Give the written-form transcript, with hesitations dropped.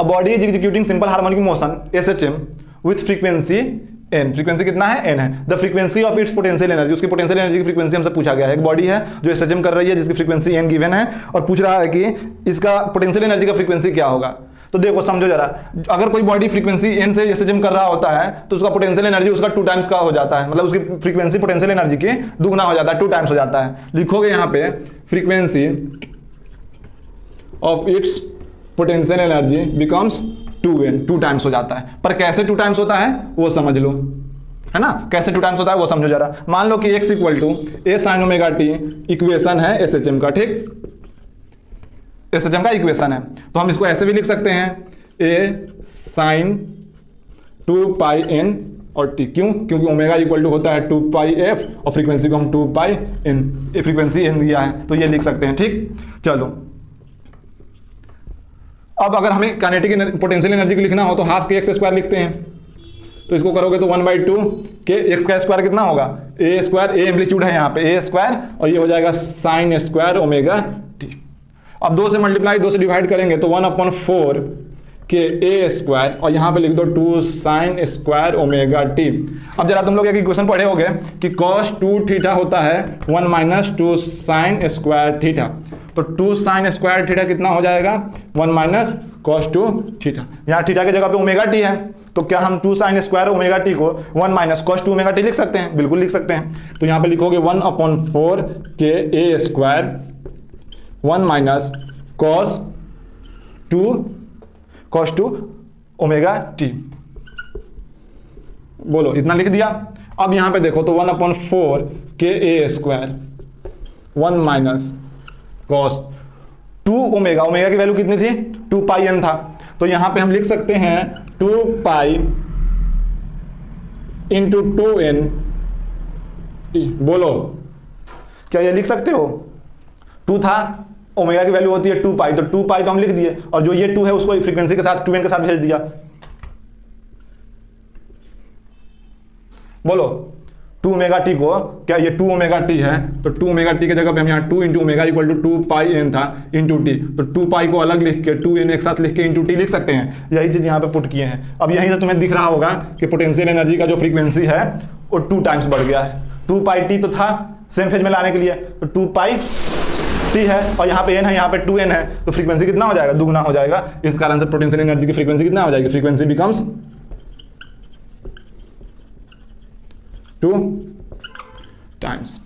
A body is executing simple harmonic motion SHM with frequency n, frequency कितना है n है। The frequency of its potential energy, उसकी potential energy की frequency हमसे पूछा गया है। एक बॉडी है जो SHM कर रही है जिसकी फ्रीक्वेंसी n गिवन है और पूछ रहा है कि इसका पोटेंशियल एनर्जी का फ्रीक्वेंसी क्या होगा। तो देखो समझो जरा, अगर कोई बॉडी फ्रीक्वेंसी n से SHM कर रहा होता है तो उसका पोटेंशियल एनर्जी उसका 2 टाइम्स का हो जाता है, मतलब उसकी फ्रीक्वेंसी पोटेंशियल एनर्जी के दुगना हो जाता है, 2 टाइम्स हो जाता है। लिखोगे यहाँ पे frequency of its potential energy becomes 2n, 2 times हो जाता है। पर कैसे 2 टाइम्स होता है वो समझ लो, है ना, कैसे 2 टाइम्स होता है वो समझो जरा। मान लो कि x equal to a sin omega t equation है SHM का, ठीक, SHM का इक्वेशन है। तो हम इसको ऐसे भी लिख सकते हैं a sin 2 पाई n और t, क्यों, क्योंकि ओमेगा इक्वल टू होता है 2 पाई f और फ्रीक्वेंसी को हम 2 पाई n, फ्रीक्वेंसी n दिया है तो ये लिख सकते हैं, ठीक। चलो अब अगर हमें काइनेटिक पोटेंशियल एनर्जी को लिखना हो तो हाफ के एक्स स्क्वायर लिखते हैं। तो इसको करोगे तो 1/2 के एक्स का स्क्वायर कितना होगा a स्क्वायर, a एम्पलीट्यूड है यहाँ पे a स्क्वायर और ये हो जाएगा साइन स्क्वायर ओमेगा t। अब 2 से मल्टीप्लाई 2 से डिवाइड करेंगे तो 1/4 के a स्क्वायर और यहाँ पे लिख दो 2 साइन स्क्वायर ओमेगा t। अब जरा तुम लोग एक इक्वेशन पढ़े होगे कि cos 2 थीटा होता है 1 माइनस 2 साइन स्क्वायर थीटा। तो 2 साइन स्क्वायर थीटा कितना हो जाएगा 1 माइनस cos 2 थीटा। यहाँ थीटा की जगह पे ओमेगा टी है तो क्या हम 2 साइन स्क्वायर ओमेगा टी को 1 माइनस cos 2 ओमेगा टी लिख सकते हैं? बिल्कुल लिख सकते हैं। तो यहाँ पे लिखोगे 1/4 के a square 1 minus cos 2 omega T. बोलो इतना लिख दिया। अब यहाँ पे देखो तो 1/4 के a square 1 minus cos 2 omega, omega की वैल्यू कितनी थी 2 पाई n था। तो यहाँ पे हम लिख सकते हैं 2 पाई इंटू 2n t। बोलो क्या ये लिख सकते हो? 2 था, ओमेगा की वैल्यू होती है 2 पाई, तो 2 पाई तो हम लिख दिए और जो ये 2 है उसको फ्रीक्वेंसी के साथ 2n के साथ भेज दिया। बोलो 2 ओमेगा टी को, क्या ये 2 ओमेगा टी है तो 2 ओमेगा टी की जगह पे हम यहाँ 2 into omega equal to 2 pi n था इंटू टी। तो 2 पाई को अलग लिख के 2n एक साथ लिख के इंटू टी लिख सकते हैं। यही चीज यहाँ पे पुट किए हैं। अब यहीं से तुम्हें दिख रहा होगा कि पोटेंशियल एनर्जी का जो फ्रीक्वेंसी है वो 2 टाइम्स बढ़ गया है। 2 पाई टी तो था सेम फेज में लाने के लिए, तो 2 पाई टी है और यहाँ पे n है, यहाँ पे 2n है, तो फ्रीक्वेंसी कितना हो जाएगा दुगना हो जाएगा। इस कारण से पोटेंशियल एनर्जी की फ्रीक्वेंसी कितना हो जाएगी, फ्रीक्वेंसी बिकम्स 2 टाइम्स।